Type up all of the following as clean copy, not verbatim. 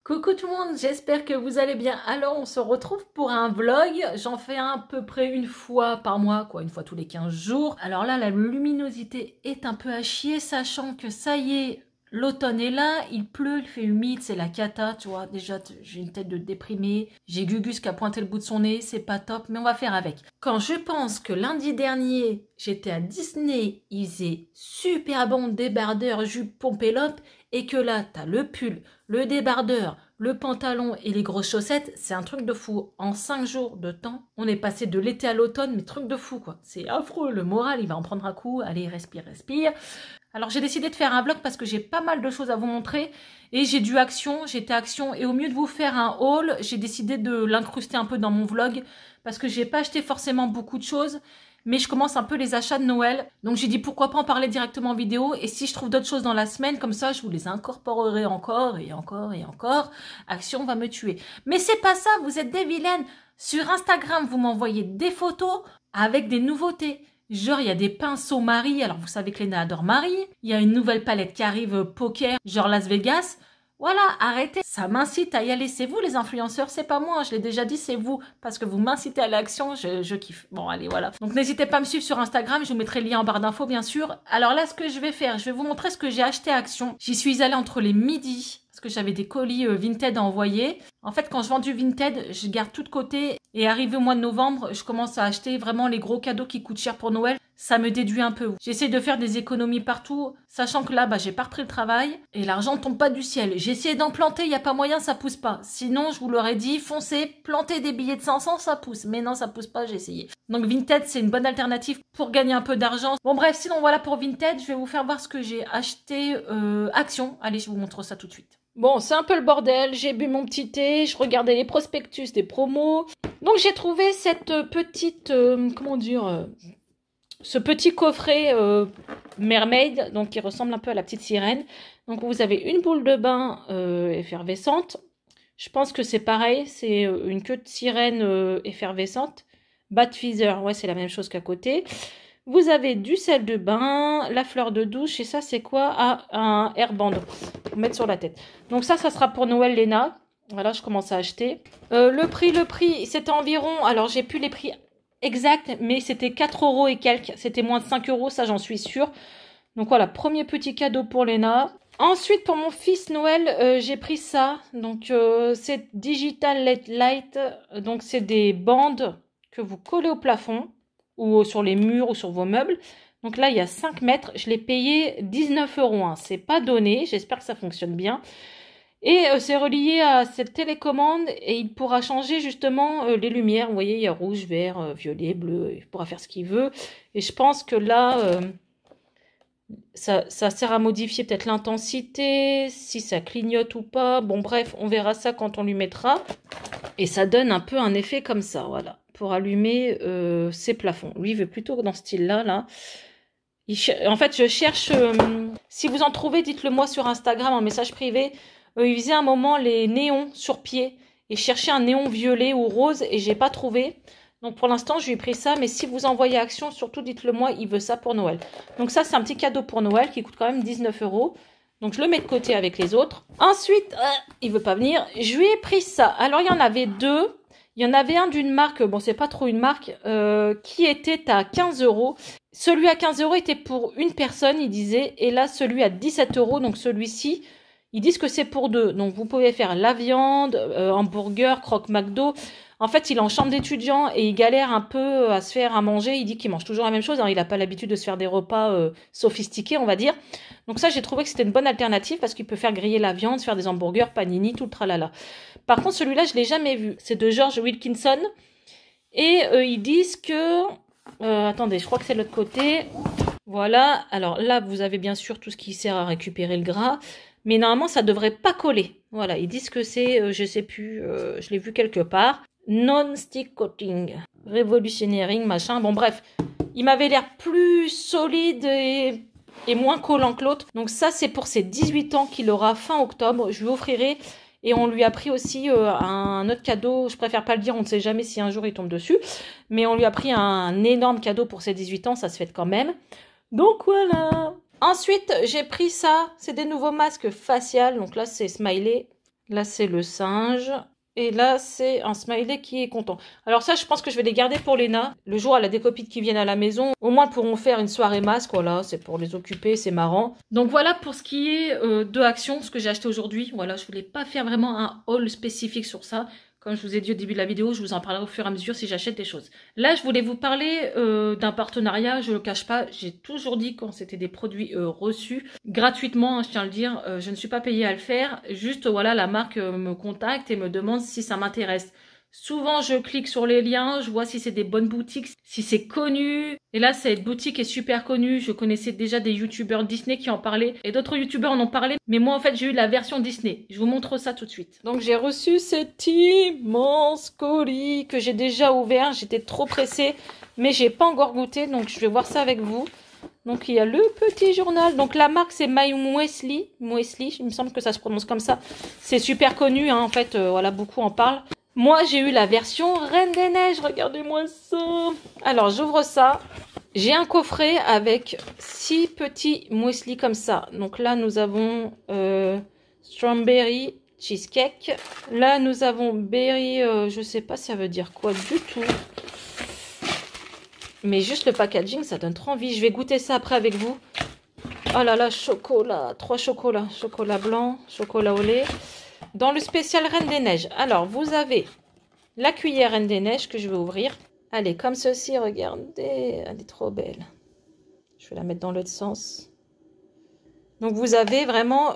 Coucou tout le monde, j'espère que vous allez bien. Alors on se retrouve pour un vlog, j'en fais à peu près une fois par mois, quoi, une fois tous les 15 jours. Alors là, la luminosité est un peu à chier, sachant que ça y est, l'automne est là, il pleut, il fait humide, c'est la cata, tu vois. Déjà, j'ai une tête de déprimée, j'ai Gugus qui a pointé le bout de son nez, c'est pas top, mais on va faire avec. Quand je pense que lundi dernier, j'étais à Disney, il faisait super bon débardeur, jupe, pompelope, et que là, t'as le pull, le débardeur, le pantalon et les grosses chaussettes, c'est un truc de fou. En 5 jours de temps, on est passé de l'été à l'automne, mais truc de fou, quoi. C'est affreux, le moral, il va en prendre un coup. Allez, respire, respire. Alors, j'ai décidé de faire un vlog parce que j'ai pas mal de choses à vous montrer. Et j'ai dû action, j'étais action. Et au mieux de vous faire un haul, j'ai décidé de l'incruster un peu dans mon vlog parce que j'ai pas acheté forcément beaucoup de choses. Mais je commence un peu les achats de Noël. Donc j'ai dit pourquoi pas en parler directement en vidéo. Et si je trouve d'autres choses dans la semaine, comme ça, je vous les incorporerai encore et encore et encore. Action va me tuer. Mais c'est pas ça, vous êtes des vilaines. Sur Instagram, vous m'envoyez des photos avec des nouveautés. Genre, il y a des pinceaux Marie. Alors, vous savez que Léna adore Marie. Il y a une nouvelle palette qui arrive poker, genre Las Vegas. Voilà, arrêtez, ça m'incite à y aller. C'est vous les influenceurs, c'est pas moi, je l'ai déjà dit, c'est vous. Parce que vous m'incitez à l'action, je kiffe. Bon, allez, voilà. Donc n'hésitez pas à me suivre sur Instagram, je vous mettrai le lien en barre d'infos, bien sûr. Alors là, ce que je vais faire, je vais vous montrer ce que j'ai acheté à Action. J'y suis allée entre les midis, parce que j'avais des colis Vinted à envoyer. En fait, quand je vends du Vinted, je garde tout de côté. Et arrivé au mois de novembre, je commence à acheter vraiment les gros cadeaux qui coûtent cher pour Noël. Ça me déduit un peu. J'essaie de faire des économies partout, sachant que là, j'ai pas repris le travail et l'argent tombe pas du ciel. J'ai essayé d'en planter, il y a pas moyen, ça pousse pas. Sinon, je vous l'aurais dit, foncez, plantez des billets de 500, ça pousse. Mais non, ça pousse pas, j'ai essayé. Donc Vinted, c'est une bonne alternative pour gagner un peu d'argent. Bon bref, sinon voilà pour Vinted, je vais vous faire voir ce que j'ai acheté Action. Allez, je vous montre ça tout de suite. Bon, c'est un peu le bordel, j'ai bu mon petit thé, je regardais les prospectus des promos. Donc j'ai trouvé cette petite, ce petit coffret Mermaid, donc qui ressemble un peu à la petite sirène. Donc vous avez une boule de bain effervescente. Je pense que c'est pareil, c'est une queue de sirène effervescente. Bat Feather, ouais, c'est la même chose qu'à côté. Vous avez du sel de bain, la fleur de douche, et ça, c'est quoi? Ah, un airband pour mettre sur la tête. Donc ça sera pour Noël, Léna. Voilà, je commence à acheter. Le prix, c'était environ... Alors, j'ai plus les prix exacts, mais c'était 4 € et quelques. C'était moins de 5 €, ça, j'en suis sûre. Donc voilà, premier petit cadeau pour Léna. Ensuite, pour mon fils Noël, j'ai pris ça. Donc, c'est Digital LED Light. Donc, c'est des bandes que vous collez au plafond ou sur les murs ou sur vos meubles. Donc là, il y a 5 mètres. Je l'ai payé 19 €. Hein. C'est pas donné. J'espère que ça fonctionne bien. Et c'est relié à cette télécommande et il pourra changer justement les lumières. Vous voyez, il y a rouge, vert, violet, bleu. Il pourra faire ce qu'il veut. Et je pense que là, ça sert à modifier peut-être l'intensité, si ça clignote ou pas. Bon, bref, on verra ça quand on lui mettra. Et ça donne un peu un effet comme ça, voilà. Pour allumer ses plafonds. Lui, il veut plutôt dans ce style-là, là. En fait, je cherche... si vous en trouvez, dites-le moi sur Instagram en message privé. Il faisait un moment les néons sur pied. Et je cherchais un néon violet ou rose et j'ai pas trouvé. Donc pour l'instant, je lui ai pris ça. Mais si vous envoyez Action, surtout dites-le moi, il veut ça pour Noël. Donc ça, c'est un petit cadeau pour Noël qui coûte quand même 19 €. Donc je le mets de côté avec les autres. Ensuite, il veut pas venir. Je lui ai pris ça. Alors il y en avait deux. Il y en avait un d'une marque, bon c'est pas trop une marque, qui était à 15 €. Celui à 15 € était pour une personne, il disait. Et là, celui à 17 €, donc celui-ci, ils disent que c'est pour deux. Donc vous pouvez faire la viande, hamburger, croque McDo. En fait, il est en chambre d'étudiant et il galère un peu à se faire à manger. Il dit qu'il mange toujours la même chose. Hein. Il n'a pas l'habitude de se faire des repas sophistiqués, on va dire. Donc ça, j'ai trouvé que c'était une bonne alternative parce qu'il peut faire griller la viande, faire des hamburgers, panini, tout le tralala. Par contre, celui-là, je ne l'ai jamais vu. C'est de George Wilkinson. Et ils disent que... attendez, je crois que c'est de l'autre côté. Voilà. Alors là, vous avez bien sûr tout ce qui sert à récupérer le gras. Mais normalement, ça ne devrait pas coller. Voilà, ils disent que c'est, je sais plus, je l'ai vu quelque part. Non-stick coating, revolutionary, machin. Bon, bref, il m'avait l'air plus solide et moins collant que l'autre. Donc ça, c'est pour ses 18 ans qu'il aura fin octobre. Je lui offrirai. Et on lui a pris aussi un autre cadeau. Je préfère pas le dire, on ne sait jamais si un jour il tombe dessus. Mais on lui a pris un énorme cadeau pour ses 18 ans. Ça se fait quand même. Donc voilà. Ensuite, j'ai pris ça. C'est des nouveaux masques facial. Donc là, c'est smiley. Là, c'est le singe. Et là, c'est un smiley qui est content. Alors ça, je pense que je vais les garder pour Léna. Le jour, elle a des copines qui viennent à la maison. Au moins, pourront faire une soirée masque. Voilà, c'est pour les occuper, c'est marrant. Donc voilà pour ce qui est de Action, ce que j'ai acheté aujourd'hui. Voilà, je voulais pas faire vraiment un haul spécifique sur ça. Comme je vous ai dit au début de la vidéo, je vous en parlerai au fur et à mesure si j'achète des choses. Là, je voulais vous parler d'un partenariat, je ne le cache pas. J'ai toujours dit quand c'était des produits reçus, gratuitement, hein, je tiens à le dire, je ne suis pas payée à le faire. Juste, voilà, la marque me contacte et me demande si ça m'intéresse. Souvent, je clique sur les liens, je vois si c'est des bonnes boutiques, si c'est connu. Et là, cette boutique est super connue. Je connaissais déjà des youtubeurs Disney qui en parlaient. Et d'autres youtubeurs en ont parlé. Mais moi, en fait, j'ai eu la version Disney. Je vous montre ça tout de suite. Donc, j'ai reçu cet immense colis que j'ai déjà ouvert. J'étais trop pressée, mais j'ai pas encore goûté. Donc, je vais voir ça avec vous. Donc, il y a le petit journal. Donc, la marque, c'est My Muesli. Muesli, il me semble que ça se prononce comme ça. C'est super connu, hein, en fait. Voilà, beaucoup en parlent. Moi, j'ai eu la version Reine des Neiges. Regardez-moi ça. Alors, j'ouvre ça. J'ai un coffret avec 6 petits muesli comme ça. Donc là, nous avons Strawberry Cheesecake. Là, nous avons Berry, je sais pas ça veut dire quoi du tout. Mais juste le packaging, ça donne trop envie. Je vais goûter ça après avec vous. Oh là là, chocolat. 3 chocolats. Chocolat blanc, chocolat au lait. Dans le spécial Reine des Neiges. Alors, vous avez la cuillère Reine des Neiges que je vais ouvrir. Allez, comme ceci, regardez. Elle est trop belle. Je vais la mettre dans l'autre sens. Donc, vous avez vraiment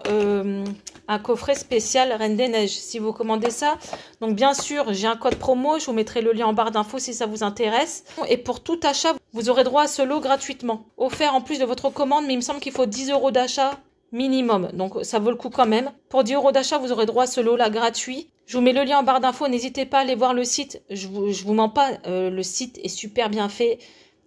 un coffret spécial Reine des Neiges. Si vous commandez ça. Donc, bien sûr, j'ai un code promo. Je vous mettrai le lien en barre d'infos si ça vous intéresse. Et pour tout achat, vous aurez droit à ce lot gratuitement. Offert en plus de votre commande. Mais il me semble qu'il faut 10 € d'achat minimum. Donc, ça vaut le coup quand même. Pour 10 € d'achat, vous aurez droit à ce lot-là gratuit. Je vous mets le lien en barre d'infos. N'hésitez pas à aller voir le site. Je vous mens pas. Le site est super bien fait.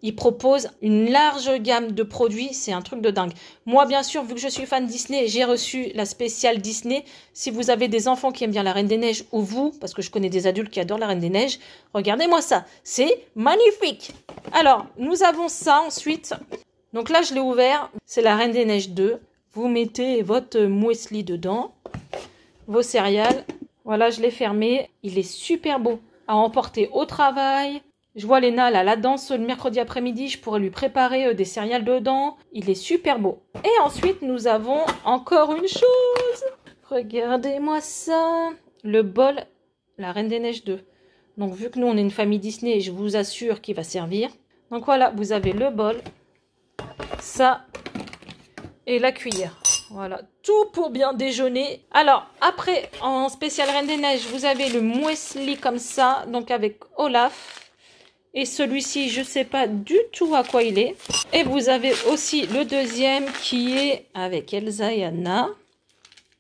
Il propose une large gamme de produits. C'est un truc de dingue. Moi, bien sûr, vu que je suis fan Disney, j'ai reçu la spéciale Disney. Si vous avez des enfants qui aiment bien la Reine des Neiges ou vous, parce que je connais des adultes qui adorent la Reine des Neiges, regardez-moi ça. C'est magnifique. Alors, nous avons ça ensuite. Donc là, je l'ai ouvert. C'est la Reine des Neiges 2. Vous mettez votre muesli dedans, vos céréales. Voilà, je l'ai fermé. Il est super beau à emporter au travail. Je vois Léna, là, la danse le mercredi après-midi. Je pourrais lui préparer des céréales dedans. Il est super beau. Et ensuite, nous avons encore une chose. Regardez-moi ça. Le bol, la Reine des Neiges 2. Donc, vu que nous, on est une famille Disney, je vous assure qu'il va servir. Donc, voilà, vous avez le bol. Ça. Et la cuillère. Voilà, tout pour bien déjeuner. Alors, après, en spécial Reine des Neiges, vous avez le muesli comme ça, donc avec Olaf. Et celui-ci, je ne sais pas du tout à quoi il est. Et vous avez aussi le deuxième qui est avec Elsa et Anna.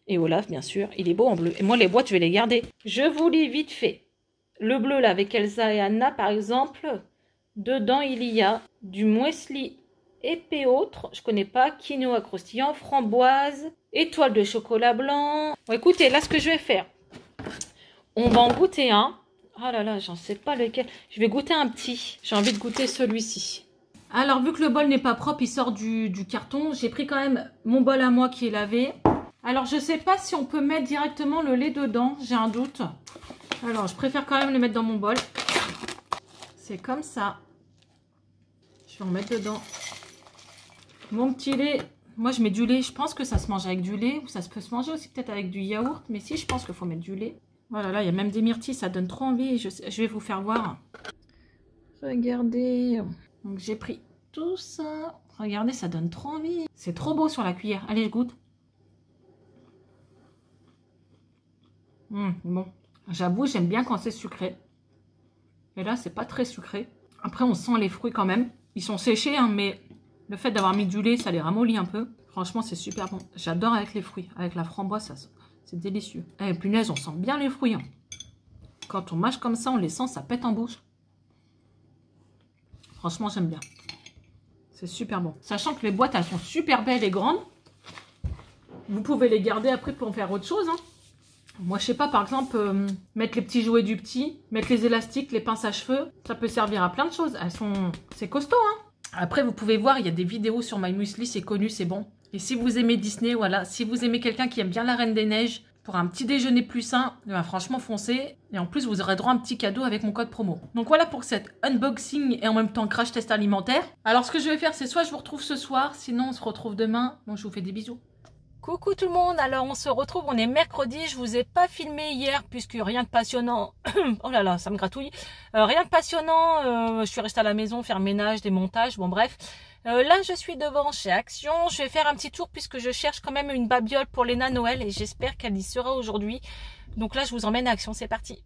Et Olaf, bien sûr. Il est beau en bleu. Et moi, les boîtes, je vais les garder. Je vous lis vite fait. Le bleu, là, avec Elsa et Anna, par exemple. Dedans, il y a du muesli épais autre, je connais pas, quinoa croustillant, framboise, étoile de chocolat blanc. Bon, écoutez, là, ce que je vais faire, on va en goûter un. Oh là là, j'en sais pas lequel. Je vais goûter un petit. J'ai envie de goûter celui-ci. Alors, vu que le bol n'est pas propre, il sort du carton, j'ai pris quand même mon bol à moi qui est lavé. Alors, je sais pas si on peut mettre directement le lait dedans, j'ai un doute. Alors, je préfère quand même le mettre dans mon bol. C'est comme ça. Je vais en mettre dedans. Mon petit lait, moi je mets du lait, je pense que ça se mange avec du lait, ou ça peut se manger aussi peut-être avec du yaourt, mais si, je pense qu'il faut mettre du lait. Voilà, là, il y a même des myrtilles, ça donne trop envie, je vais vous faire voir. Regardez, donc j'ai pris tout ça, regardez, ça donne trop envie. C'est trop beau sur la cuillère, allez, je goûte. Bon, j'avoue, j'aime bien quand c'est sucré. Et là, c'est pas très sucré. Après, on sent les fruits quand même. Ils sont séchés, hein, mais le fait d'avoir mis du lait, ça les ramollit un peu. Franchement, c'est super bon. J'adore avec les fruits. Avec la framboise, c'est délicieux. Eh, punaise, on sent bien les fruits. Hein. Quand on mâche comme ça, on les sent, ça pète en bouche. Franchement, j'aime bien. C'est super bon. Sachant que les boîtes, elles sont super belles et grandes. Vous pouvez les garder après pour en faire autre chose. Hein. Moi, je sais pas, par exemple, mettre les petits jouets du petit, mettre les élastiques, les pinces à cheveux. Ça peut servir à plein de choses. C'est costaud, hein. Après, vous pouvez voir, il y a des vidéos sur My Muesli, c'est connu, c'est bon. Et si vous aimez Disney, voilà, si vous aimez quelqu'un qui aime bien la Reine des Neiges, pour un petit déjeuner plus sain, ben franchement foncez. Et en plus, vous aurez droit à un petit cadeau avec mon code promo. Donc voilà pour cette unboxing et en même temps crash test alimentaire. Alors ce que je vais faire, c'est soit je vous retrouve ce soir, sinon on se retrouve demain. Donc je vous fais des bisous. Coucou tout le monde, alors on se retrouve, on est mercredi, je vous ai pas filmé hier puisque rien de passionnant, oh là là ça me gratouille, rien de passionnant, je suis restée à la maison faire ménage, des montages, bon bref. Là je suis devant chez Action, je vais faire un petit tour puisque je cherche quand même une babiole pour Léna Noël et j'espère qu'elle y sera aujourd'hui. Donc là je vous emmène à Action, c'est parti.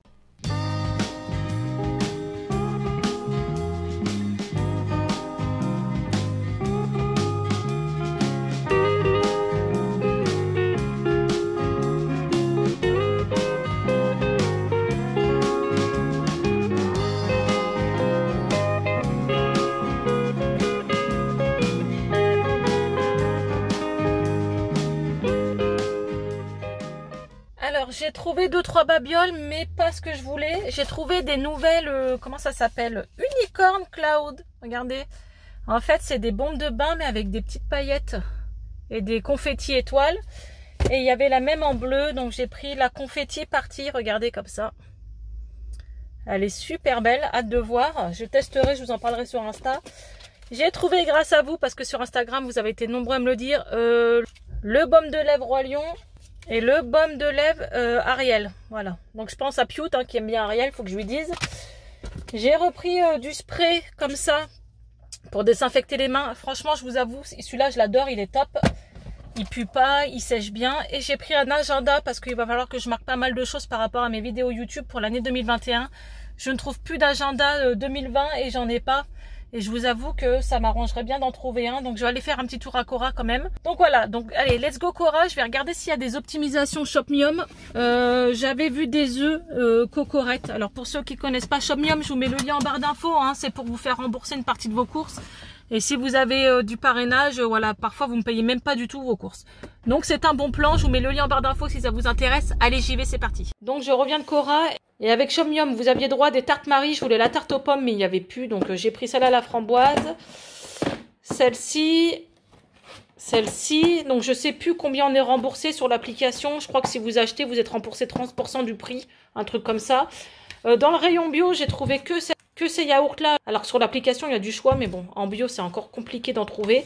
Alors j'ai trouvé 2-3 babioles mais pas ce que je voulais. J'ai trouvé des nouvelles, comment ça s'appelle, Unicorn Cloud, regardez. En fait c'est des bombes de bain mais avec des petites paillettes et des confettis étoiles. Et il y avait la même en bleu, donc j'ai pris la confetti partie, regardez comme ça. Elle est super belle, hâte de voir. Je testerai, je vous en parlerai sur Insta. J'ai trouvé grâce à vous, parce que sur Instagram vous avez été nombreux à me le dire, le baume de lèvres Roi Lion et le baume de lèvres Ariel. Voilà, donc je pense à Piute qui aime bien Ariel, faut que je lui dise. J'ai repris du spray comme ça pour désinfecter les mains. Franchement je vous avoue, celui-là je l'adore, il est top. Il pue pas, il sèche bien. Et j'ai pris un agenda parce qu'il va falloir que je marque pas mal de choses par rapport à mes vidéos YouTube pour l'année 2021. Je ne trouve plus d'agenda 2020 et j'en ai pas. Et je vous avoue que ça m'arrangerait bien d'en trouver un. Donc je vais aller faire un petit tour à Cora quand même. Donc voilà, donc allez, let's go Cora. Je vais regarder s'il y a des optimisations Shopmium. J'avais vu des œufs Cocorette. Alors pour ceux qui connaissent pas Shopmium, je vous mets le lien en barre d'infos. C'est pour vous faire rembourser une partie de vos courses. Et si vous avez du parrainage, voilà, parfois vous ne payez même pas du tout vos courses. Donc c'est un bon plan, je vous mets le lien en barre d'infos si ça vous intéresse. Allez, j'y vais, c'est parti. Donc je reviens de Cora. Et avec Shopmium, vous aviez droit à des tartes Marie. Je voulais la tarte aux pommes, mais il n'y avait plus. Donc j'ai pris celle à la framboise. Celle-ci. Celle-ci. Donc je sais plus combien on est remboursé sur l'application. Je crois que si vous achetez, vous êtes remboursé 30% du prix. Un truc comme ça. Dans le rayon bio, j'ai trouvé que ces yaourts-là. Alors que sur l'application, il y a du choix. Mais bon, en bio, c'est encore compliqué d'en trouver.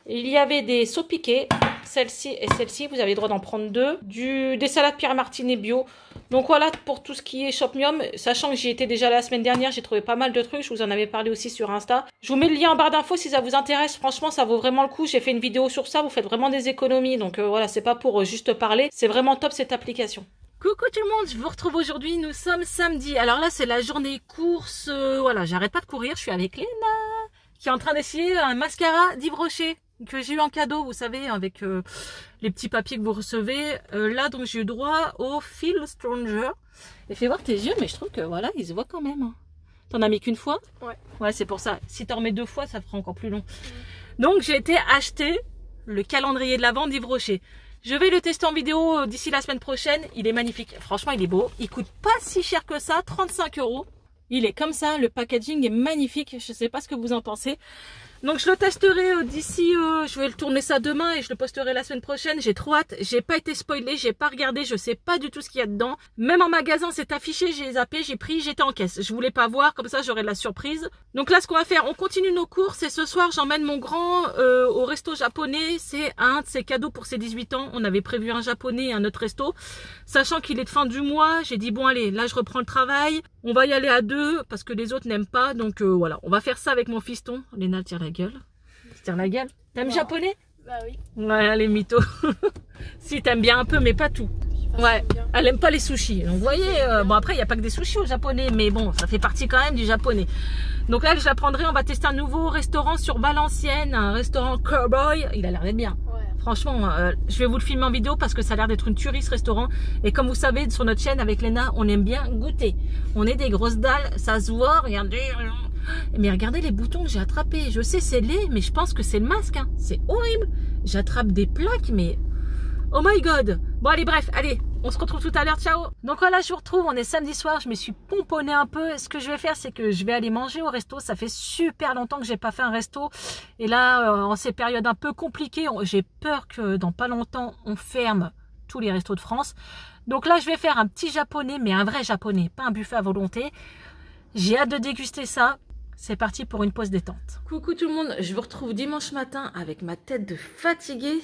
Il y avait des sauts piqués, celle-ci et celle-ci, vous avez le droit d'en prendre deux. Des salades Pierre Martinet bio. Donc voilà pour tout ce qui est Shopmium. Sachant que j'y étais déjà la semaine dernière, j'ai trouvé pas mal de trucs. Je vous en avais parlé aussi sur Insta. Je vous mets le lien en barre d'infos si ça vous intéresse. Franchement, ça vaut vraiment le coup. J'ai fait une vidéo sur ça. Vous faites vraiment des économies. Donc voilà, c'est pas pour juste parler. C'est vraiment top cette application. Coucou tout le monde, je vous retrouve aujourd'hui. Nous sommes samedi. Alors là, c'est la journée course. Voilà, j'arrête pas de courir. Je suis avec Léna qui est en train d'essayer un mascara d'Yves Rocher que j'ai eu en cadeau, vous savez, avec les petits papiers que vous recevez. Là, donc, j'ai eu droit au Feel Stranger. Et fais voir tes yeux, mais je trouve que, voilà, ils se voient quand même. T'en as mis qu'une fois? Ouais. Ouais, c'est pour ça. Si t'en remets 2 fois, ça fera encore plus long. Donc, j'ai été acheter le calendrier de l'Avent d'Yves Rocher. Je vais le tester en vidéo d'ici la semaine prochaine. Il est magnifique. Franchement, il est beau. Il coûte pas si cher que ça, 35 €. Il est comme ça. Le packaging est magnifique. Je sais pas ce que vous en pensez. Donc je le testerai d'ici, je vais le tourner ça demain et je le posterai la semaine prochaine. J'ai trop hâte, j'ai pas été spoilée, j'ai pas regardé, je sais pas du tout ce qu'il y a dedans. Même en magasin c'est affiché, j'ai zappé, j'ai pris, j'étais en caisse. Je voulais pas voir, comme ça j'aurai de la surprise. Donc là ce qu'on va faire, on continue nos courses et ce soir j'emmène mon grand au resto japonais. C'est un de ses cadeaux pour ses 18 ans. On avait prévu un japonais et un autre resto. Sachant qu'il est de fin du mois, j'ai dit bon allez, là je reprends le travail. On va y aller à 2 parce que les autres n'aiment pas. Donc voilà, on va faire ça avec mon fiston. Léna tire la gueule. Tire la gueule. T'aimes japonais? Bah oui. Ouais, les mythos. Si, t'aimes bien un peu, mais pas tout. Ouais, elle aime pas les sushis. Donc vous voyez, bon après il n'y a pas que des sushis au japonais, mais bon, ça fait partie quand même du japonais. Donc là, je la prendrai, on va tester un nouveau restaurant sur Valenciennes, un restaurant Cowboy. Il a l'air d'être bien. Ouais. Franchement, je vais vous le filmer en vidéo parce que ça a l'air d'être une tuerie ce restaurant. Et comme vous savez, sur notre chaîne avec Léna, on aime bien goûter. On est des grosses dalles, ça se voit, regardez. Mais regardez les boutons que j'ai attrapés. Je sais, c'est laid, mais je pense que c'est le masque. Hein. C'est horrible. J'attrape des plaques, mais... Oh my god. Bon, allez, bref, allez. On se retrouve tout à l'heure, ciao. Donc voilà, je vous retrouve, on est samedi soir, je me suis pomponnée un peu. Ce que je vais faire, c'est que je vais aller manger au resto. Ça fait super longtemps que j'ai pas fait un resto. Et là, en ces périodes un peu compliquées, j'ai peur que dans pas longtemps, on ferme tous les restos de France. Donc là, je vais faire un petit japonais, mais un vrai japonais, pas un buffet à volonté. J'ai hâte de déguster ça. C'est parti pour une pause détente. Coucou tout le monde, je vous retrouve dimanche matin avec ma tête de fatiguée.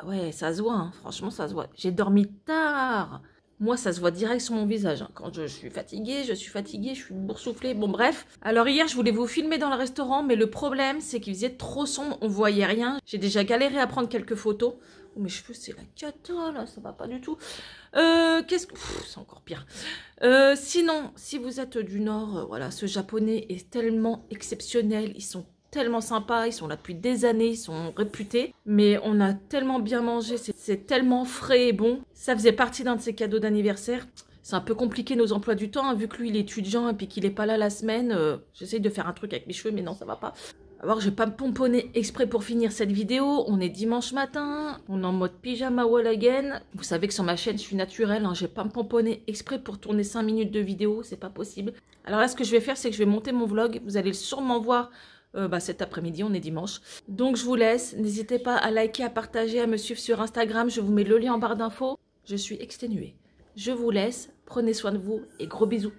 Ouais, ça se voit, hein. Franchement, ça se voit. J'ai dormi tard. Moi, ça se voit direct sur mon visage. Hein. Quand je suis fatiguée, je suis boursouflée. Bon, bref. Alors hier, je voulais vous filmer dans le restaurant, mais le problème, c'est qu'il faisait trop sombre, on voyait rien. J'ai déjà galéré à prendre quelques photos. Oh, mes cheveux, c'est la cata, là, ça va pas du tout. Qu'est-ce que... C'est encore pire. Sinon, si vous êtes du Nord, voilà, ce japonais est tellement exceptionnel. Ils sont tellement sympas, ils sont là depuis des années, ils sont réputés. Mais on a tellement bien mangé, c'est tellement frais et bon. Ça faisait partie d'un de ses cadeaux d'anniversaire. C'est un peu compliqué nos emplois du temps, hein, vu que lui il est étudiant et puis qu'il n'est pas là la semaine. J'essaye de faire un truc avec mes cheveux, mais non, ça va pas. Alors, je vais pas me pomponner exprès pour finir cette vidéo. On est dimanche matin, on est en mode pyjama wall again. Vous savez que sur ma chaîne, je suis naturelle, hein, je vais pas me pomponner exprès pour tourner 5 minutes de vidéo, c'est pas possible. Alors là, ce que je vais faire, c'est que je vais monter mon vlog. Vous allez sûrement voir cet après-midi, on est dimanche. Donc, je vous laisse. N'hésitez pas à liker, à partager, à me suivre sur Instagram. Je vous mets le lien en barre d'infos. Je suis exténuée. Je vous laisse. Prenez soin de vous et gros bisous.